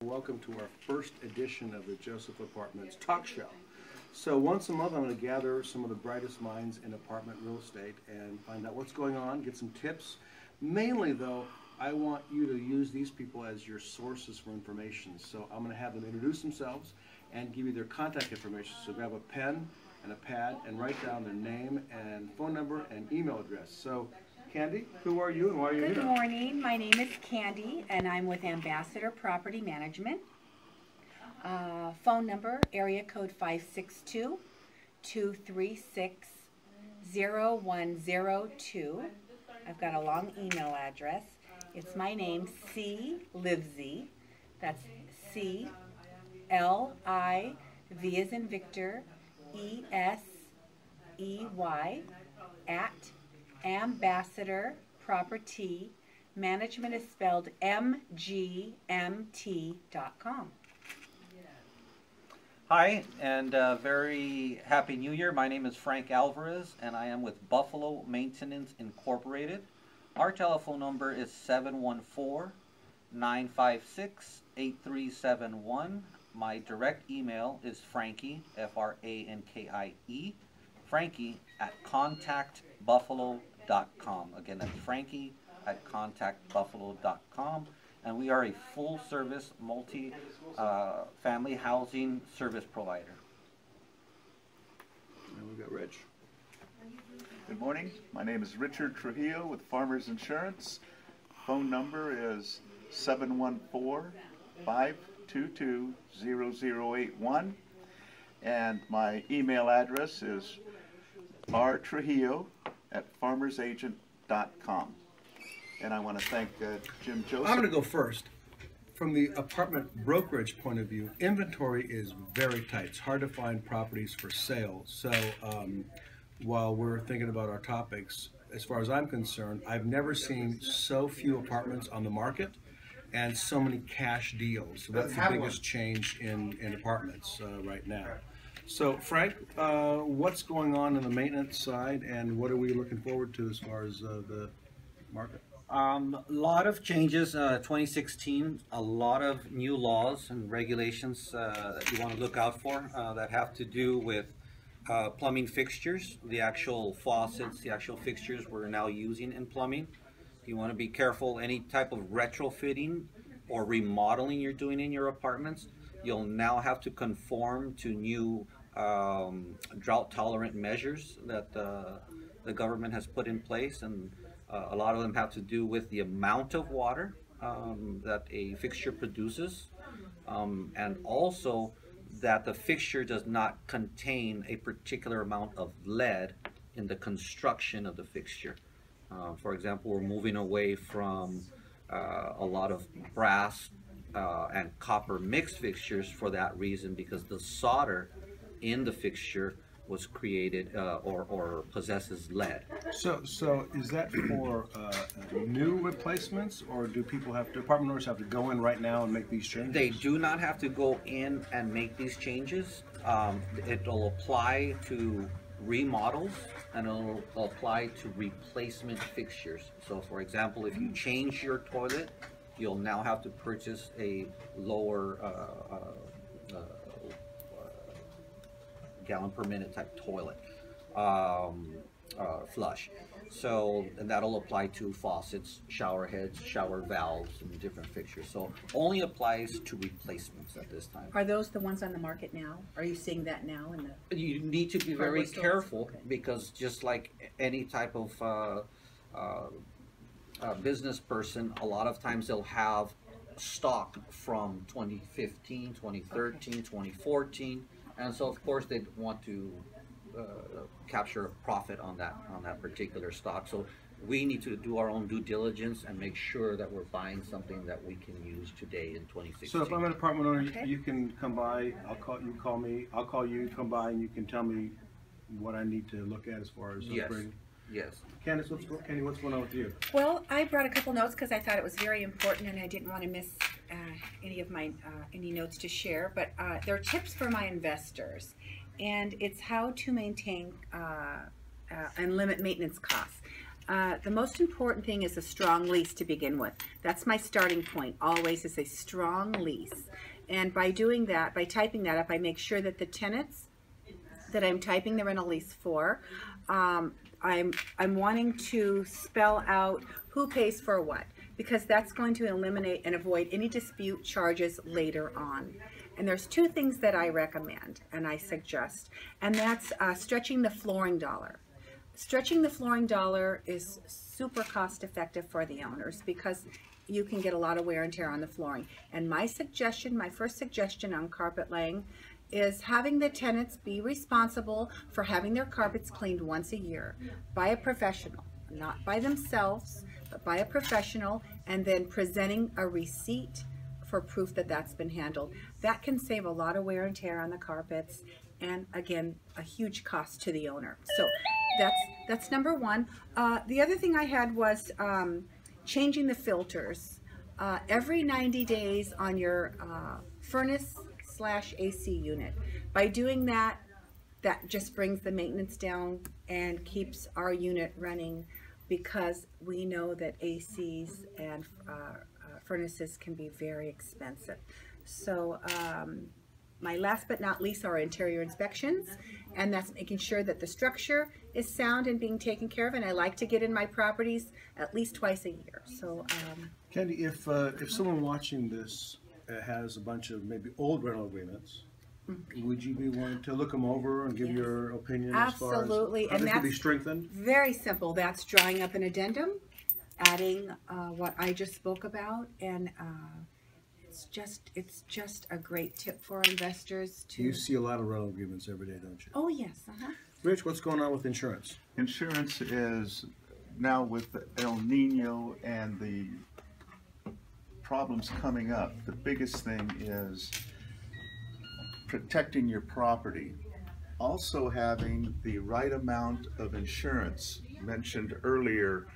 Welcome to our first edition of the Joseph Apartments Talk Show. So once a month I'm going to gather some of the brightest minds in apartment real estate and find out what's going on, get some tips. Mainly though, I want you to use these people as your sources for information. So I'm going to have them introduce themselves and give you their contact information. So grab a pen and a pad and write down their name and phone number and email address. So Candy, who are you and why are you here? Good morning. My name is Candy, and I'm with Ambassador Property Management. Phone number, area code 562-236-0102. I've got a long email address. It's my name, C. Livesey. That's C-L-I, V as in Victor, E-S-E-Y, at Ambassador Property Management is spelled MGMT.com. Hi, and very happy New Year. My name is Frank Alvarez, and I am with Buffalo Maintenance Incorporated. Our telephone number is 714-956-8371. My direct email is Frankie, F-R-A-N-K-I-E, Frankie at contactbuffalo.com. Again, that's Frankie at contactbuffalo.com. And we are a full-service, multi-family housing service provider. And we've got Rich. Good morning. My name is Richard Trujillo with Farmers Insurance. Phone number is 714-522-0081. And my email address is rtrujillo@farmersagent.com. And I want to thank Jim Joseph. I'm going to go first. From the apartment brokerage point of view, inventory is very tight. It's hard to find properties for sale. So while we're thinking about our topics, as far as I'm concerned, I've never seen so few apartments on the market and so many cash deals. So that's the biggest change in apartments right now. So Frank, what's going on the maintenance side, and what are we looking forward to as far as the market? A lot of changes, 2016, a lot of new laws and regulations that you want to look out for that have to do with plumbing fixtures, the actual faucets, the actual fixtures we're now using in plumbing. You want to be careful any type of retrofitting or remodeling you're doing in your apartments. You'll now have to conform to new drought tolerant measures that the government has put in place, and a lot of them have to do with the amount of water that a fixture produces, and also that the fixture does not contain a particular amount of lead in the construction of the fixture. For example, we're moving away from a lot of brass and copper mixed fixtures for that reason, because the solder in the fixture was created or possesses lead. So is that for new replacements, or do apartment owners have to go in right now and make these changes? They do not have to go in and make these changes. It'll apply to remodels, and it'll apply to replacement fixtures. So for example, if you change your toilet, you'll now have to purchase a lower gallon per minute type toilet flush. So, and that'll apply to faucets, shower heads, shower valves, and different fixtures. So only applies to replacements at this time. Are those the ones on the market now? Are you seeing that now in the? You need to be very careful, okay, because just like any type of business person, a lot of times they'll have stock from 2015, 2013, okay, 2014, and so of course they want to capture a profit on that particular stock. So we need to do our own due diligence and make sure that we're buying something that we can use today in 2016. So if I'm an apartment owner, okay, you can come by, I'll call me, I'll call you, come by, and you can tell me what I need to look at as far as yes, upgrading. Yes. Candice, what's going on with you? Well, I brought a couple notes because I thought it was very important, and I didn't want to miss any of my any notes to share. But they're tips for my investors, and it's how to maintain and limit maintenance costs. The most important thing is a strong lease to begin with. That's my starting point, always, is a strong lease. And by doing that, by typing that up, I make sure that the tenants that I'm typing the rental lease for, I'm wanting to spell out who pays for what, because that's going to eliminate and avoid any dispute charges later on. And there's two things that I recommend and I suggest, and that's stretching the flooring dollar. Stretching the flooring dollar is super cost effective for the owners because you can get a lot of wear and tear on the flooring. And my suggestion, my first suggestion on carpet laying, is having the tenants be responsible for having their carpets cleaned once a year by a professional, not by themselves, but by a professional, and then presenting a receipt for proof that that's been handled. That can save a lot of wear and tear on the carpets, and again, a huge cost to the owner. So that's number one. The other thing I had was changing the filters every 90 days on your furnace/AC unit. By doing that, that just brings the maintenance down and keeps our unit running, because we know that ACs and furnaces can be very expensive. So my last but not least are interior inspections, and that's making sure that the structure is sound and being taken care of. And I like to get in my properties at least twice a year. So Candy, if someone watching this has a bunch of maybe old rental agreements, would you be willing to look them over and give Yes. your opinion Absolutely. as far as how And they could be that's strengthened? very simple. That's drawing up an addendum, adding what I just spoke about, and it's just a great tip for investors to. You see a lot of rental agreements every day, don't you? Oh yes. Rich, what's going on with insurance? Insurance is now with the El Nino and the problems coming up. The biggest thing is protecting your property. Also having the right amount of insurance. Mentioned earlier,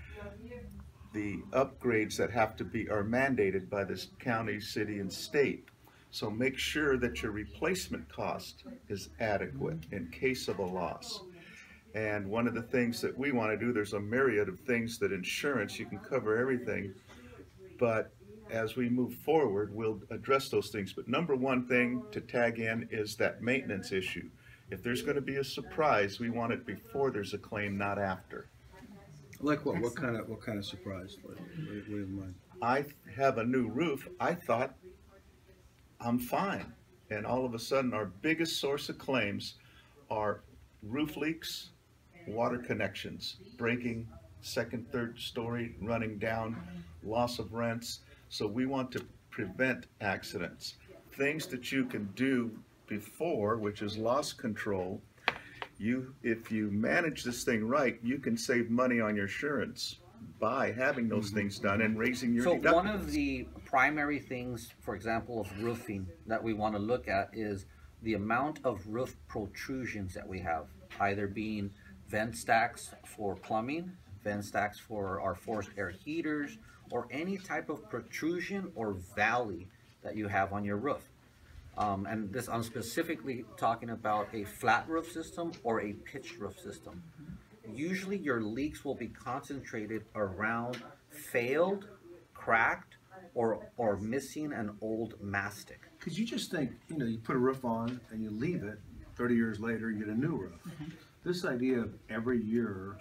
the upgrades that have to be are mandated by this county, city, and state. So make sure that your replacement cost is adequate in case of a loss. And one of the things that we want to do, there's a myriad of things that insurance, you can cover everything, but as we move forward, we'll address those things. But number one thing to tag in is that maintenance issue. If there's going to be a surprise, we want it before there's a claim, not after. Like what? What kind of surprise? What do you have in mind? I have a new roof. I thought I'm fine. And all of a sudden, our biggest source of claims are roof leaks, water connections, breaking, second, third story, running down, loss of rents. So we want to prevent accidents. Things that you can do before, which is loss control. If you manage this thing right, you can save money on your insurance by having those things done and raising your deductibles. So one of the primary things, for example, of roofing that we want to look at is the amount of roof protrusions that we have, either being vent stacks for plumbing, vent stacks for our forced air heaters, or any type of protrusion or valley that you have on your roof. And this, I'm specifically talking about a flat roof system or a pitched roof system. Usually your leaks will be concentrated around failed, cracked, or missing an old mastic. Because you just think, you put a roof on and you leave it, 30 years later you get a new roof. This idea of every year,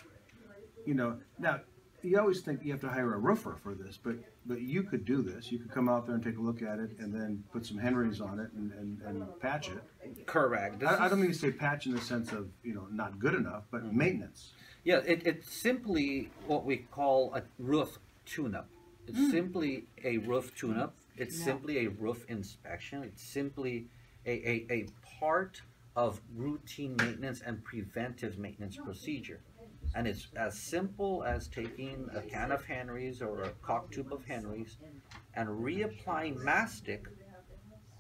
now you always think you have to hire a roofer for this, but you could do this. You could come out there and take a look at it and then put some Henrys on it and patch it. Correct. I don't mean to say patch in the sense of, not good enough, but maintenance. Yeah, it's simply what we call a roof tune-up. It's simply a roof tune-up. It's simply a roof inspection. It's simply a part of routine maintenance and preventive maintenance procedure. And it's as simple as taking a can of Henrys or a caulk tube of Henrys and reapplying mastic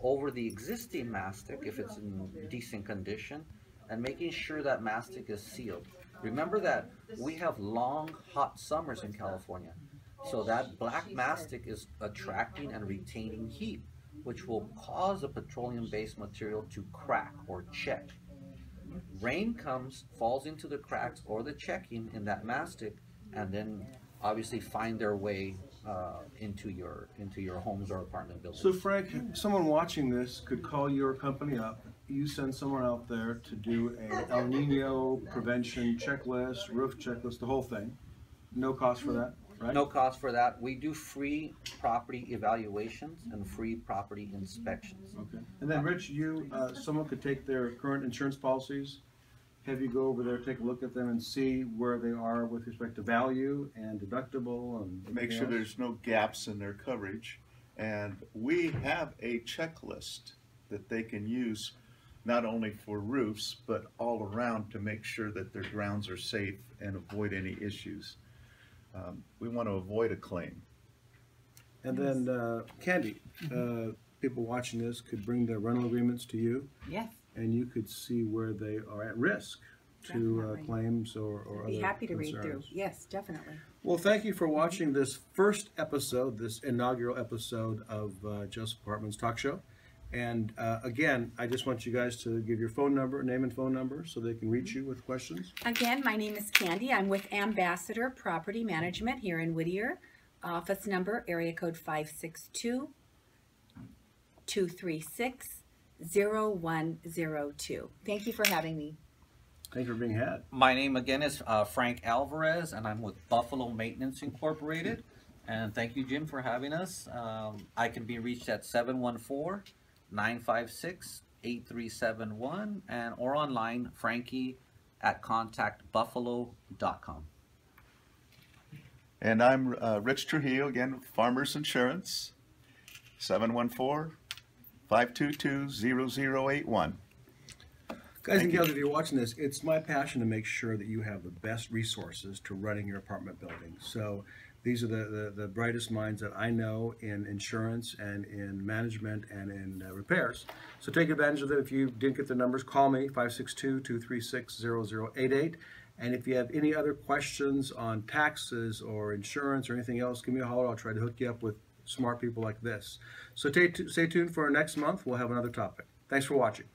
over the existing mastic if it's in decent condition, and making sure that mastic is sealed. Remember that we have long, hot summers in California, so that black mastic is attracting and retaining heat, which will cause a petroleum-based material to crack or check. Rain comes, falls into the cracks or the checking in that mastic, and then obviously find their way into your homes or apartment buildings. So Frank, someone watching this could call your company up. You send someone out there to do a El Nino prevention checklist, roof checklist, the whole thing. No cost for that, right? No cost for that. We do free property evaluations and free property inspections. Okay. And then Rich, someone could take their current insurance policies, have you go over there, take a look at them and see where they are with respect to value and deductible and Make everything sure else? there's no gaps in their coverage. And we have a checklist that they can use not only for roofs, but all around to make sure that their grounds are safe and avoid any issues. We want to avoid a claim. And then, Candy, people watching this could bring their rental agreements to you, Yes, and you could see where they are at risk to Definitely. claims or other be happy to read through. concerns. Yes, definitely. Well, thank you for watching this first episode, this inaugural episode of Joseph Hartman's Talk Show. And again, I just want you guys to give your phone number, name and phone number, so they can reach you with questions. Again, my name is Candy. I'm with Ambassador Property Management here in Whittier. Office number, area code 562-236-0102. Thank you for having me. Thank you for being had. My name again is Frank Alvarez, and I'm with Buffalo Maintenance Incorporated. And thank you, Jim, for having us. I can be reached at 714-956-8371 and or online, frankie@contactbuffalo.com. And I'm Rich Trujillo, again, with Farmers Insurance, 714-522-0081. Guys and gals, if you're watching this, it's my passion to make sure that you have the best resources to running your apartment building. So these are the brightest minds that I know in insurance and in management and in repairs. So take advantage of it. If you didn't get the numbers, call me, 562-236-0088. And if you have any other questions on taxes or insurance or anything else, give me a holler. I'll try to hook you up with smart people like this. So stay tuned for next month. We'll have another topic. Thanks for watching.